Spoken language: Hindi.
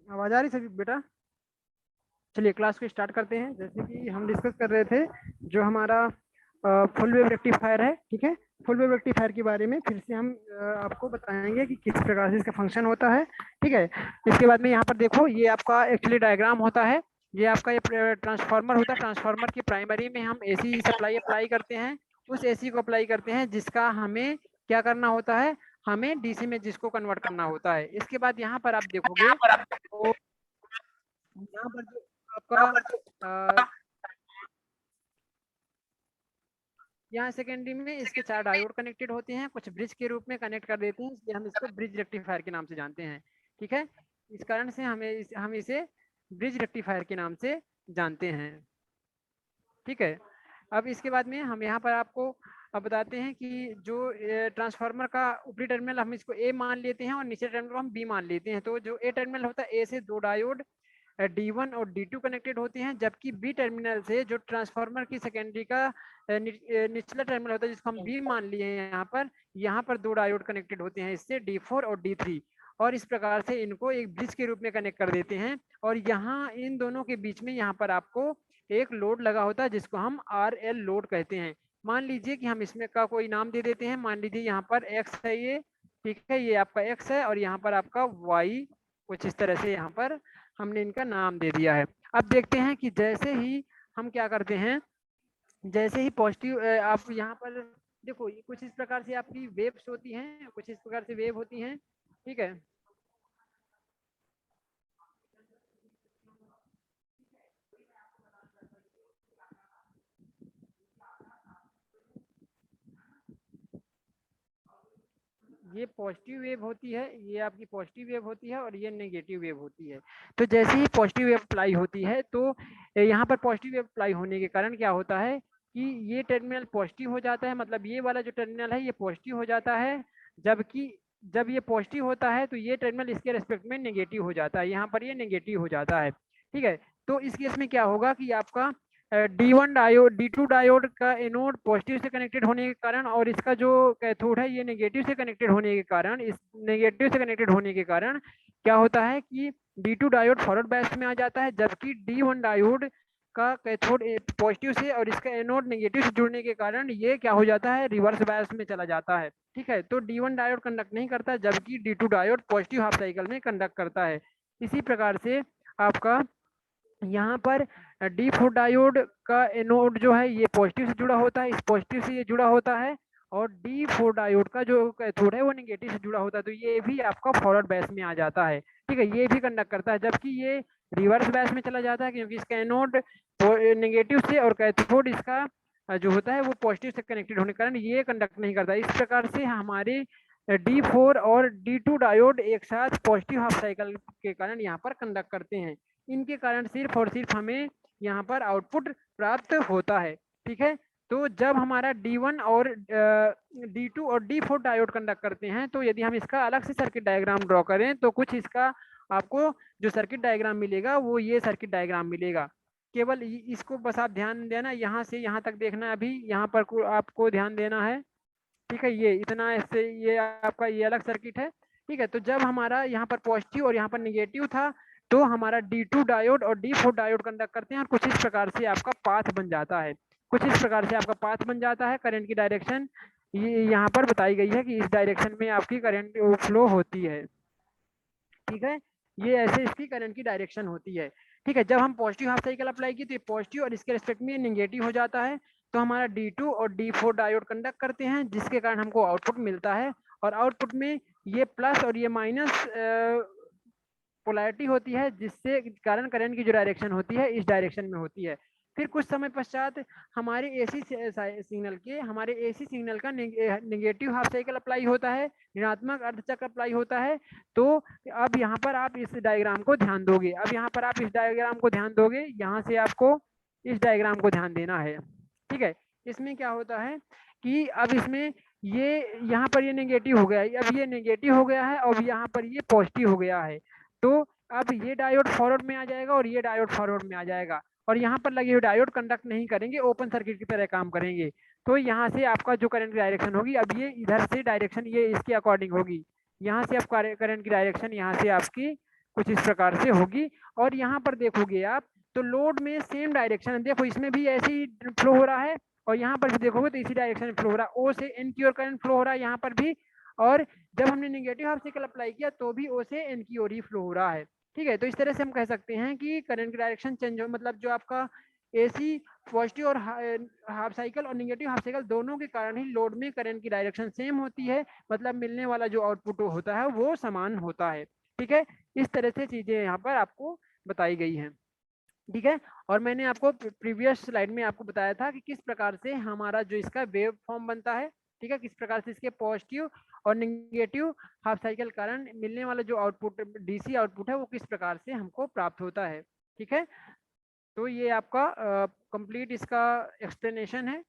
आवाज आ रही सभी बेटा? चलिए क्लास को स्टार्ट करते हैं। जैसे कि हम डिस्कस कर रहे थे जो हमारा फुल वेव रेक्टिफायर है, ठीक है। फुल वेव रेक्टिफायर के बारे में फिर से हम आपको बताएंगे कि किस प्रकार से इसका फंक्शन होता है, ठीक है। इसके बाद में यहाँ पर देखो, ये आपका एक्चुअली डायग्राम होता है। ये आपका ये ट्रांसफार्मर होता है। ट्रांसफार्मर की प्राइमरी में हम एसी सप्लाई अप्लाई करते हैं। उस एसी को अप्लाई करते हैं जिसका हमें क्या करना होता है, हमें डीसी में जिसको कन्वर्ट करना होता है। इसके बाद यहाँ पर आप देखोगे तो यहाँ पर जो आपका यहाँ सेकेंडरी में इसके 4 डायोड कनेक्टेड होते हैं, कुछ ब्रिज के रूप में कनेक्ट कर देते हैं, इसलिए हम इसको ब्रिज रेक्टिफायर के नाम से जानते हैं, ठीक है। इस कारण से हम इसे ब्रिज रेक्टिफायर के नाम से जानते हैं, ठीक है। अब इसके बाद में हम यहाँ पर आपको अब बताते हैं कि जो ट्रांसफार्मर का ऊपरी टर्मिनल हम इसको ए मान लेते हैं और नीचे टर्मिनल को हम बी मान लेते हैं। तो जो ए टर्मिनल होता है, ए से 2 डायोड D1 और D2 कनेक्टेड होते हैं, जबकि बी टर्मिनल से जो ट्रांसफार्मर की सेकेंडरी का निचला टर्मिनल होता है जिसको हम बी मान लिए हैं, यहाँ पर 2 डायोड कनेक्टेड होते हैं, इससे D4 और D3। और इस प्रकार से इनको एक ब्रिज के रूप में कनेक्ट कर देते हैं। और यहाँ इन दोनों के बीच में यहाँ पर आपको एक लोड लगा होता है जिसको हम RL लोड कहते हैं। मान लीजिए कि हम इसमें का कोई नाम दे देते हैं। मान लीजिए यहाँ पर X है, ये ठीक है, ये आपका X है और यहाँ पर आपका Y, कुछ इस तरह से यहाँ पर हमने इनका नाम दे दिया है। अब देखते हैं कि जैसे ही हम क्या करते हैं, जैसे ही पॉजिटिव आप यहाँ पर देखो, ये कुछ इस प्रकार से आपकी वेव्स होती हैं, कुछ इस प्रकार से वेव होती हैं, ठीक है। ये पॉजिटिव वेव होती है, ये आपकी पॉजिटिव वेव होती है और ये नेगेटिव वेव होती है। तो जैसे ही पॉजिटिव वेव अप्लाई होती है तो यहाँ पर पॉजिटिव वेव अप्लाई होने के कारण क्या होता है कि ये टर्मिनल पॉजिटिव हो जाता है, मतलब ये वाला जो टर्मिनल है ये पॉजिटिव हो जाता है, जबकि जब ये पॉजिटिव होता है तो ये टर्मिनल इसके रेस्पेक्ट में नेगेटिव हो जाता है, यहाँ पर ये नेगेटिव हो जाता है, ठीक है। तो इस केस में क्या होगा कि आपका D1 डायोड D2 डायोड का एनोड पॉजिटिव से कनेक्टेड होने के कारण और इसका जो कैथोड है ये नेगेटिव से कनेक्टेड होने के कारण, इस नेगेटिव से कनेक्टेड होने के कारण क्या होता है कि D2 डायोड फॉरवर्ड बायस में आ जाता है, जबकि D1 डायोड का कैथोड पॉजिटिव से और इसका एनोड नेगेटिव से जुड़ने के कारण ये क्या हो जाता है, रिवर्स बायस में चला जाता है, ठीक है। तो D1 डायोड कंडक्ट नहीं करता, जबकि D2 diode positive half cycle में कंडक्ट करता है। इसी प्रकार से आपका यहाँ पर D4 डायोड का एनोड जो है ये पॉजिटिव से जुड़ा होता है, इस पॉजिटिव से ये जुड़ा होता है, और D4 डायोड का जो कैथोड है वो नेगेटिव से जुड़ा होता है, तो ये भी आपका फॉरवर्ड बैस में आ जाता है, ठीक है। ये भी कंडक्ट करता है, जबकि ये रिवर्स बैस में चला जाता है क्योंकि इसका एनोड नेगेटिव से और कैथोड इसका जो होता है वो पॉजिटिव से कनेक्टेड होने के कारण ये कंडक्ट नहीं करता। इस प्रकार से हमारे D4 और D2 डायोड एक साथ पॉजिटिव हाफ साइकिल के कारण यहाँ पर कंडक्ट करते हैं। इनके कारण सिर्फ और सिर्फ हमें यहाँ पर आउटपुट प्राप्त होता है, ठीक है। तो जब हमारा D1 और D2 और D4 डायोड कंडक्ट करते हैं, तो यदि हम इसका अलग से सर्किट डायग्राम ड्रॉ करें तो कुछ इसका आपको जो सर्किट डायग्राम मिलेगा वो ये सर्किट डायग्राम मिलेगा। केवल इसको बस आप ध्यान देना, यहाँ से यहाँ तक देखना, अभी यहाँ पर आपको ध्यान देना है, ठीक है। ये इतना ऐसे ये आपका ये अलग सर्किट है, ठीक है। तो जब हमारा यहाँ पर पॉजिटिव और यहाँ पर निगेटिव था तो हमारा D2 डायोड और D4 डायोड कंडक्ट करते हैं और कुछ इस प्रकार से आपका पाथ बन जाता है, कुछ इस प्रकार से आपका पाथ बन जाता है। करंट की डायरेक्शन ये यहाँ पर बताई गई है कि इस डायरेक्शन में आपकी करंट फ्लो होती है, ठीक है। ये ऐसे इसकी करंट की डायरेक्शन होती है, ठीक है। जब हम पॉजिटिव हाफ साइकिल अप्लाई की तो ये पॉजिटिव और इसके रिस्पेक्ट में नेगेटिव हो जाता है, तो हमारा D2 और D4 डायोड कंडक्ट करते हैं जिसके कारण हमको आउटपुट मिलता है, और आउटपुट में ये प्लस और ये माइनस पोलैरिटी होती है, जिससे कारण करंट की जो डायरेक्शन होती है इस डायरेक्शन में होती है। फिर कुछ समय पश्चात हमारे एसी सिग्नल का नेगेटिव हाफ साइकिल अप्लाई होता है, ऋणात्मक अर्धचक्र अप्लाई होता है। तो अब यहाँ पर आप इस डायग्राम को ध्यान दोगे, अब यहाँ पर आप इस डायग्राम को ध्यान दोगे, यहाँ से आपको इस डायग्राम को ध्यान देना है, ठीक है। इसमें क्या होता है कि अब इसमें ये यहाँ पर ये नेगेटिव हो गया है, अब ये नेगेटिव हो गया है और यहाँ पर ये पॉजिटिव हो गया है। तो अब ये डायोड फॉरवर्ड में आ जाएगा और ये डायोड फॉरवर्ड में आ जाएगा, और यहाँ पर लगे हुए डायोड कंडक्ट नहीं करेंगे, ओपन सर्किट की तरह काम करेंगे। तो यहाँ से आपका जो करंट की डायरेक्शन होगी, अब ये इधर से डायरेक्शन ये इसके अकॉर्डिंग होगी, यहाँ से अब करंट की डायरेक्शन यहाँ से आपकी कुछ इस प्रकार से होगी। और यहाँ पर देखोगे आप तो लोड में सेम डायरेक्शन है, देखो इसमें भी ऐसे ही फ्लो हो रहा है और यहाँ पर भी देखोगे तो इसी डायरेक्शन में फ्लो हो रहा है, ओ से एन की ओर करंट फ्लो हो रहा है यहाँ पर भी। और जब हमने नेगेटिव हाफ साइकिल अप्लाई किया तो भी ओ से एन की ओर ही फ्लो हो रहा है। ठीक है, तो इस तरह से हम कह सकते हैं कि करंट की डायरेक्शन चेंज हो, मतलब जो आपका एसी पॉजिटिव और हाफ साइकिल और नेगेटिव हाफ साइकिल दोनों के कारण ही लोड में करंट की डायरेक्शन सेम होती है, मतलब मिलने वाला जो आउटपुट होता है वो समान होता है। ठीक है, इस तरह से चीजें यहाँ पर आपको बताई गई हैं। ठीक है, और मैंने आपको प्रीवियस स्लाइड में आपको बताया था कि किस प्रकार से हमारा जो इसका वेव फॉर्म बनता है। ठीक है, किस प्रकार से इसके पॉजिटिव और नेगेटिव हाफ साइकिल कारण मिलने वाला जो आउटपुट डीसी आउटपुट है वो किस प्रकार से हमको प्राप्त होता है। ठीक है, तो ये आपका कंप्लीट इसका एक्सप्लेनेशन है।